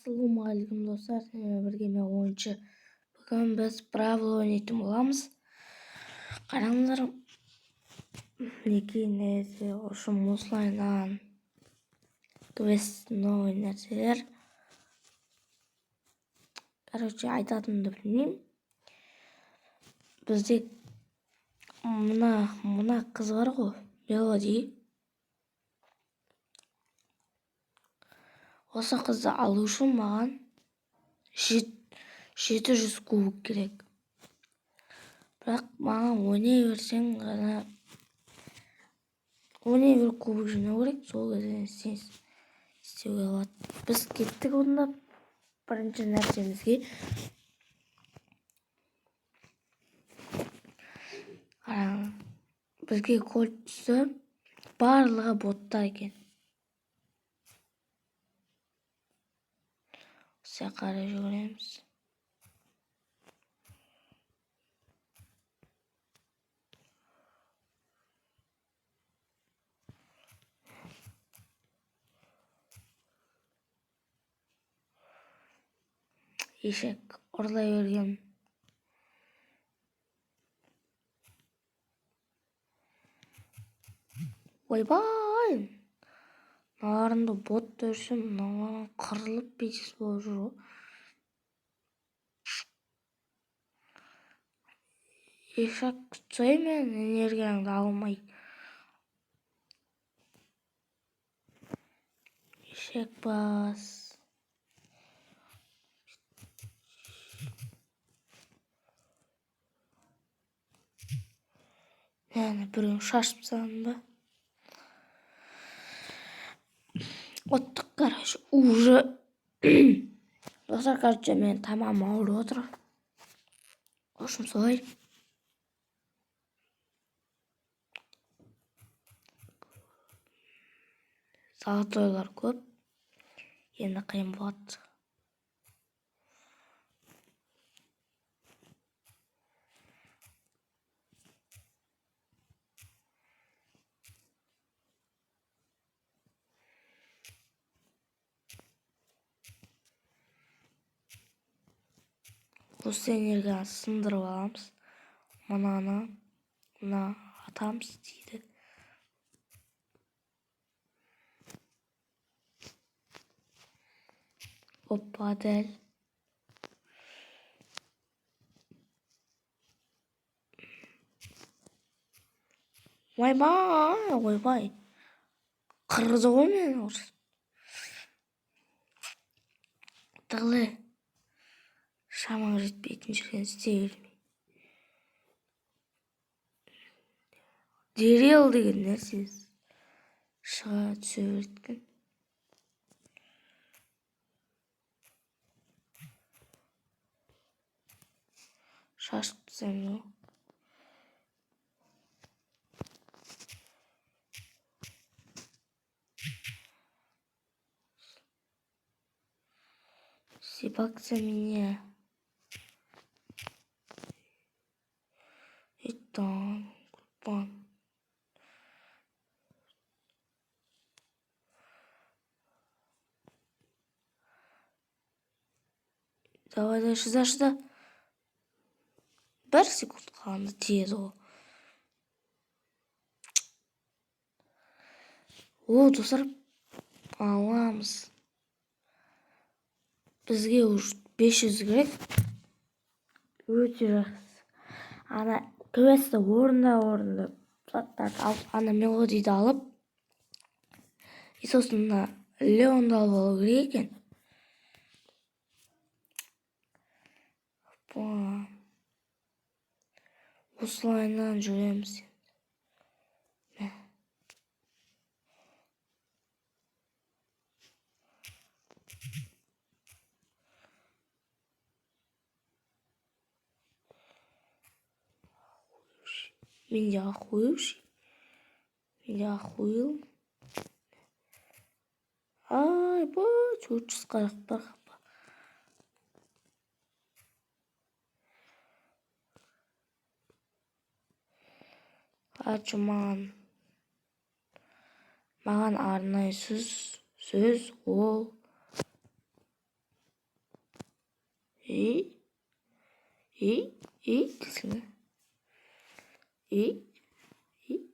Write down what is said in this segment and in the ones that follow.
Assalomu alaykum do'stlar, sizlar birga men o'yinchi. Bugun biz Brawl o'ynayotgan bo'lamiz. Qaranglar, lekin neyse o'sha Muslaydan questni o'ynasizlar. Короче, aytadimni bilmayman. Bizda mana qiz bor-ku, Melody. O'sha qizni olish uchun menga 700 kubik kerak. Biroq menga o'ynayversang g'ana o'ynayver kubik jina kerak, so'g'adan istewga bo'ladi. Biz ketdik unda birinchi narsamizga. Qarang, bizga qo'l tushsa barlig'i botlar ekan. Siz qarashib ko'ramiz. Eshak oralayvergan. Voy. Narında bot dörsün, kırılıp biçiz boğuşur. Eshak tutsayman, energiyangni almay. Eshak bas. Yani birin şaşıpsan da. Ottuk garaj. Уже. Dostlar, короче, men tamam ağrı otur. Hoşum soy. Zalatoylar ko'p. Endi qiyin bo'ladi. Bu energiyani sindırib olamiz. Mana atamiz deydi. Hoppa del. Vay. Kırmızı olmuyor. Dağlı. Şamın ritmini isteyirəm. Derial degan narsangiz shiga tushavergan. Shoshib tursam yo'q. Sebaksa меня. Itton, kurban. Давай, сюда. 1 sekund kaldı tez o. Dostlar, alamiz. Bizga 500 kerak. O'ta yaxshi. Ana questni o'rnida ana Melody'ni olib, asosida Leon'ni olib olish kerak ekan. Muslaydan juramiz. Меня охуел. Ay bu 341. Açman. Mаған арнайы сөз ол İyi. İyi. İyi. Desene. İyi. İyi.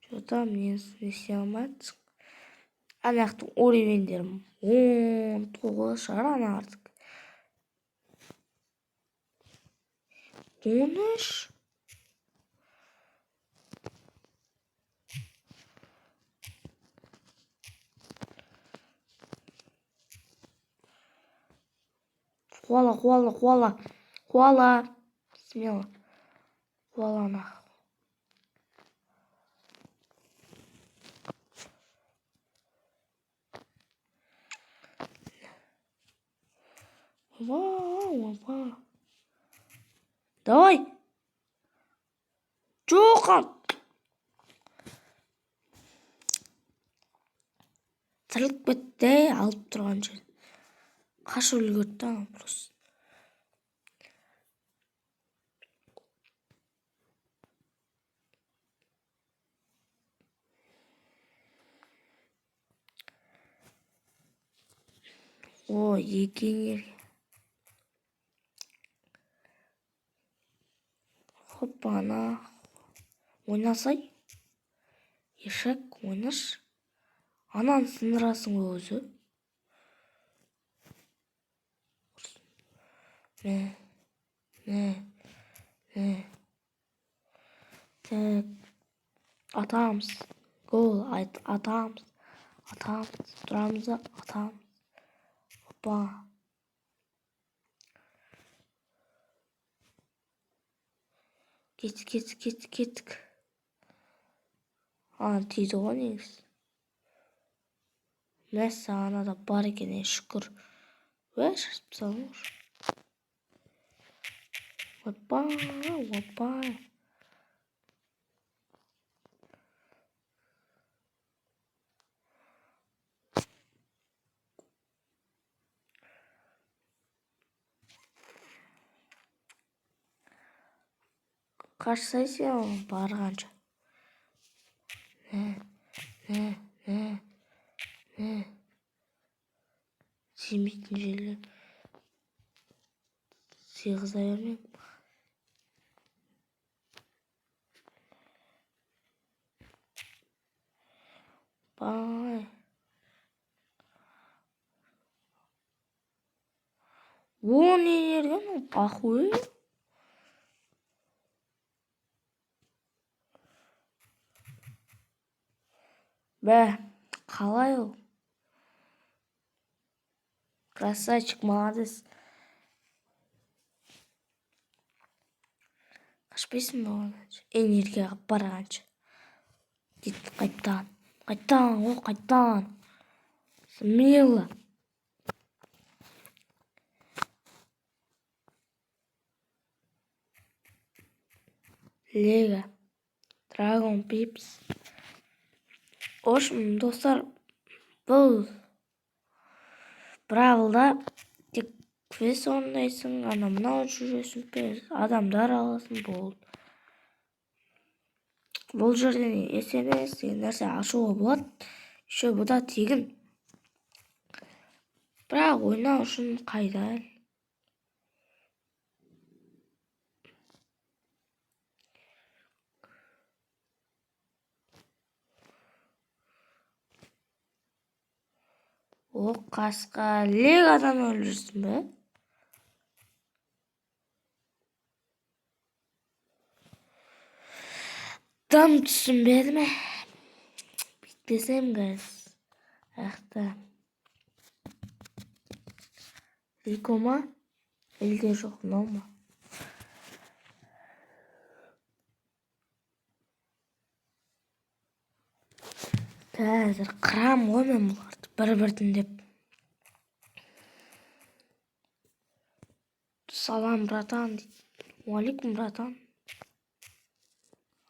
Şuradan ne yapamadık? Anaktım uğrayınlarım. 19 şar ana artık. 13. Хуала. Смело. Хуала нахуй. Опа. Давай. Жоқам. Тіріліп кетті, алып тұрған жер. Қашып үлгерді просто. О, екенер. Hoppa ana. Oynasay. Eşek oynaş. Anan sınırasın özü. Ne. Tek. Atamız. Gol atamız. Duramıza atamız. Hoppa. Git. Tiydi o neyse. Neyse ana da bari gene şükür. Ve şaşıp salmış. Hoppa. Kaç sayısı ya barğanca. Ne? Simit jeli. Sığıza vermem. Bay. O ne yerden? Ahı. Be. Қалай ол? Красавчик, молодец. Қашпайсың ба оған? Энергия қып барғанша. Дейді қайттан. Қайттан. Смело. Лего. Dragon Pips. Общем, достар, бұл бравлда тек квест орындайсың, ана мынау жүресің, адамдар аласың, болды. Бұл жерден SMS деген нәрсе ашуға болады. Еще бұда тегін. Бірақ ойнау үшін қайда? О, қасқа легадан өлірсің бе? Там түсінбеді ме? Bitmesem gaz. Ayakta. Rikoma elde жоқ, normal. Қазір қырам ғой мен бұларды бір-бірден деп. Салам, братан дейді. Уалейкум, братан.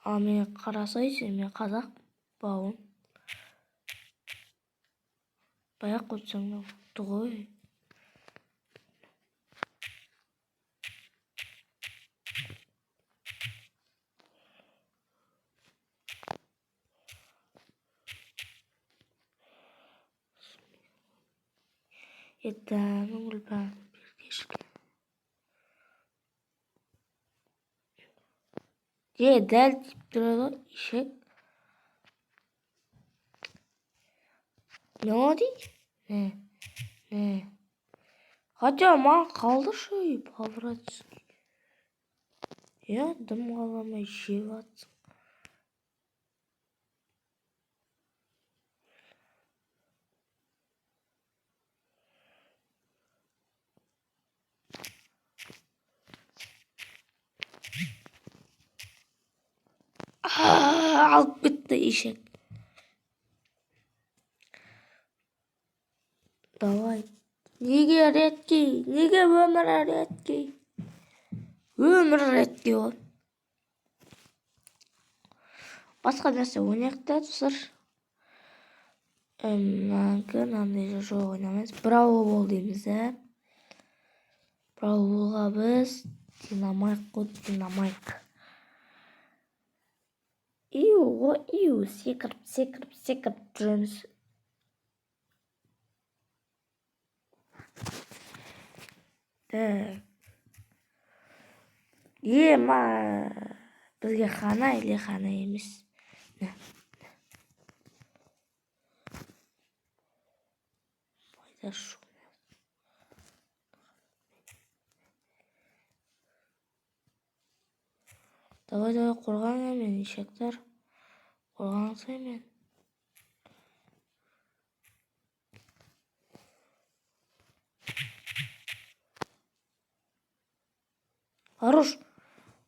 Ал мен қарасайсың, мен қазақ бауын. Баяқ қойсаң да ұтты ғой. Yeter oğlum ben bir keşke. Ye del deyip duruyor işek. Ne oldu? Ne? Ne? Hadi ama kaldır şu pavrat. Ya dım kalama şey var. Alıp gitti işek. Давай. Неге редкий? Неге өмірі редкий? Өмір редкий ол. Басқа нәрсе ойнайық та достар. Мүмкін андай жоқ ойнамаймыз. Браво бол дейміз ә. Браво болға біз динамайк қой динамайк. Иу секіріп жүреміз. Ма бізге қана или қана емес. Пайда шу. Давай қорған мен ешектер. Қорған саймен. Хорош.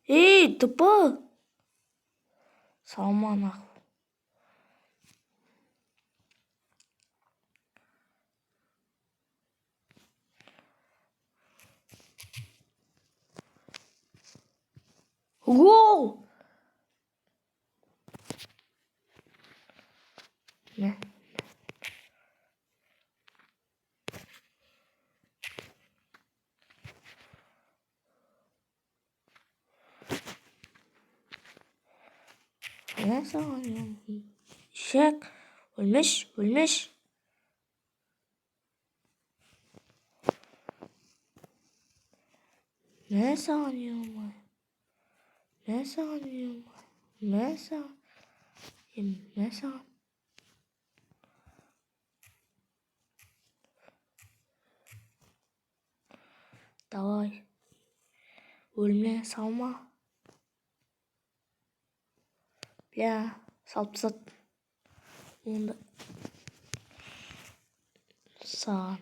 Эй, тупо. Салма нахуй. Гол! Ne? Ne sanıyorum? Şek. Ölmüş. Ne sanıyorum? Ne sanıyorum? Ne sanıyorum? Ne sanıyorum? Давай. Ölümle salma. Bля, salp sat. Onda. Sağ.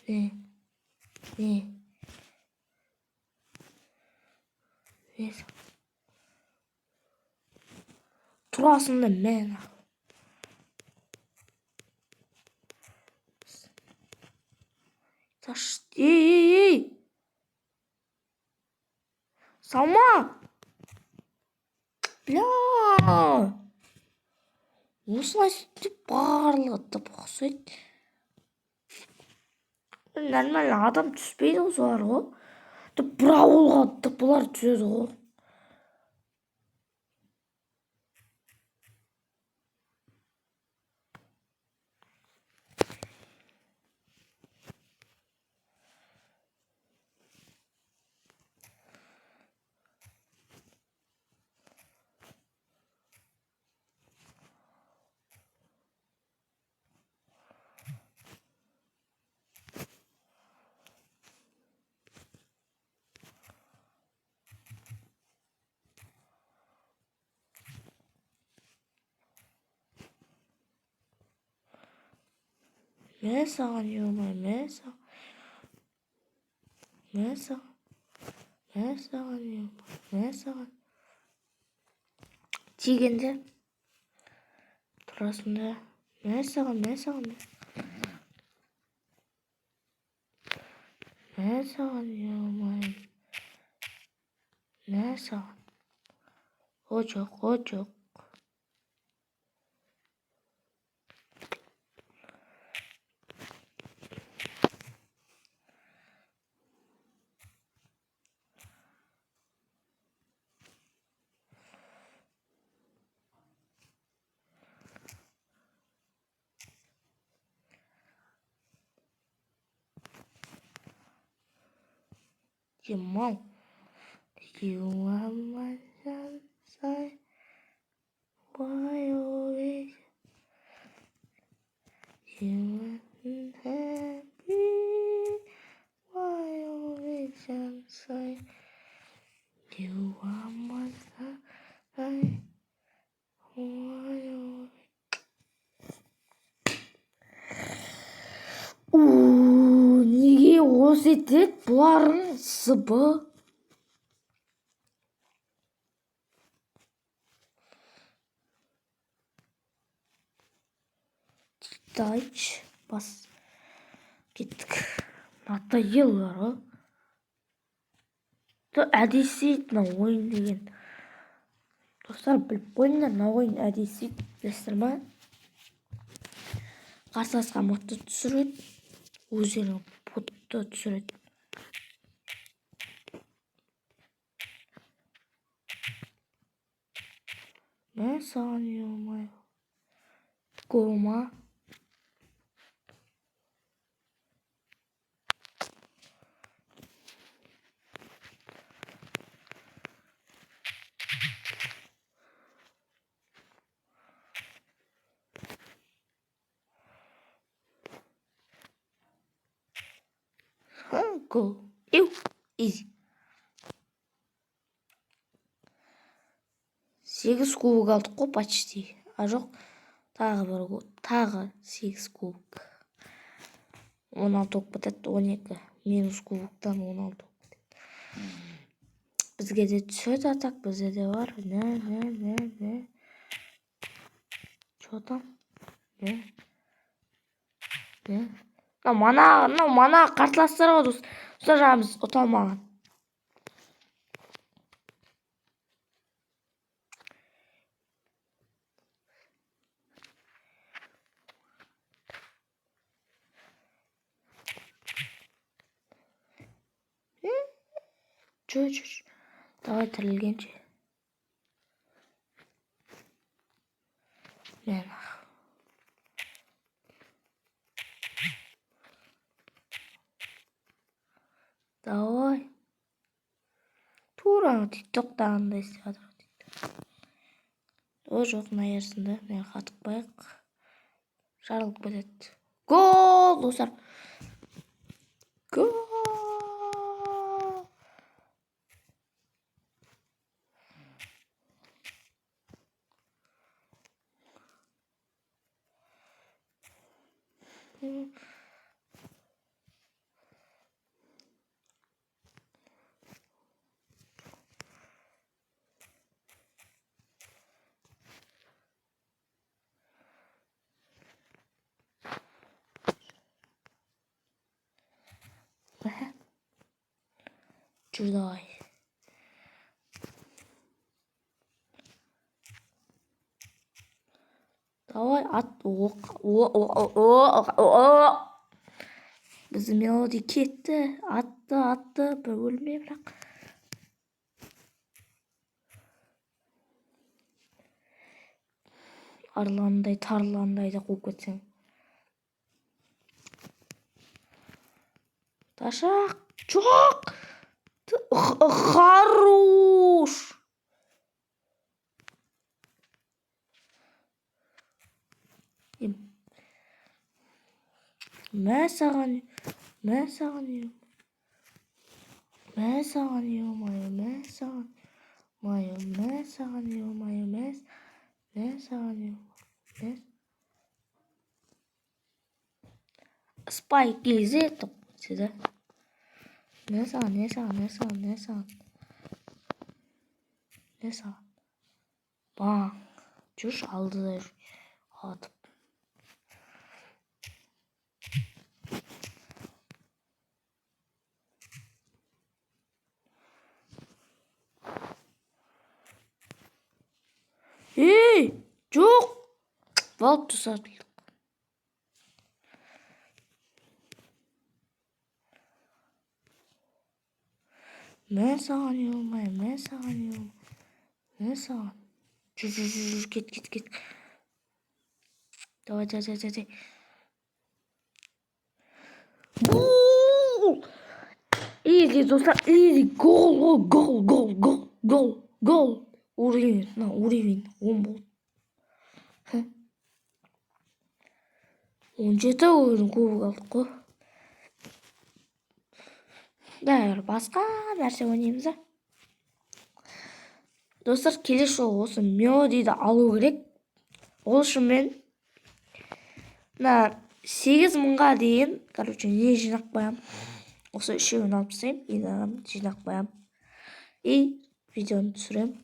Ne? Neyse. Turasında men. Taş. İyi. Salma. Бля. Осылай сөйтіп барлығы тып ұқсайды. Нормально адам түспейді ғой солар ғой. Бір ауылға бұлар түседі ғой. Ne sanıyorum? Ne sanıyorum? Тигенде турасында не саған ұялмайым не саған о жоқ mal. You are my sunshine. Why always you are happy? Why always sunshine? You are my sunshine. Why always... неге осы етеді бұлардың сыбы? Тайч бас кеттік. Надоело. Әдейі мына ойын деген. Достар, біліп қойыңдар, мына ойын әдейі білесіздер ма? Қарсыласқа модты түсіреді, өздерінің ботты түсіреді. Мен саған үйелмай. Кома. Go. Easy. 8 кубок алдық қой почти. А жоқ, тағы 8 кубок. 16 болып кетеді, 12. Минус кубоктан 16 болып кетеді. Бізге де түседі атақ, бізде де бар. Не. Что там? Не. Мана қарсыластар ғой достар. Достар, жағымыз ұта алмаған. Чуть. Давай тірілгенше. Мен. Давай. Тура тиктоктағындай істеп жатыр. О жоқ, мына ерсінде мен қатықпайық. Жарылып кетеді. Гол, достар. Гол. July. Давай at. Біздің мелоди кетті. Атты. Бір өлмей бірақ. Арландай, тарландай да қуып кетсең. Ташақ. Жоқ. Хорош. Mən sağan yiyorum. Spike izi top size. Ne sağan. Bak. Cuş aldı. Atıp. Hey, çok. Valp tutardık. Ben sağanıyorum. Ne sağan? Git. Давай. Easy Мінекей достар, гол. Уровень 10 болды. 17 ойын кубок алдық қой. Бәрі басқа нәрсе ойнаймыз. Достар, келесі жолы осы мелодиді алу керек. Ол үшін мен 8.000-ға дейін, не жинақ қоям. Осы үшеуін алып тастаймын, енді жинақ қоям. И видеоны түсірем,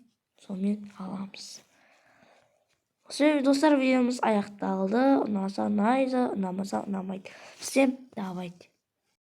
сонымен аламыз. Осы достар, видеомыз аяқталды. Ұнаса ұнайды, ұнамаса ұнамайды. Всем давайте.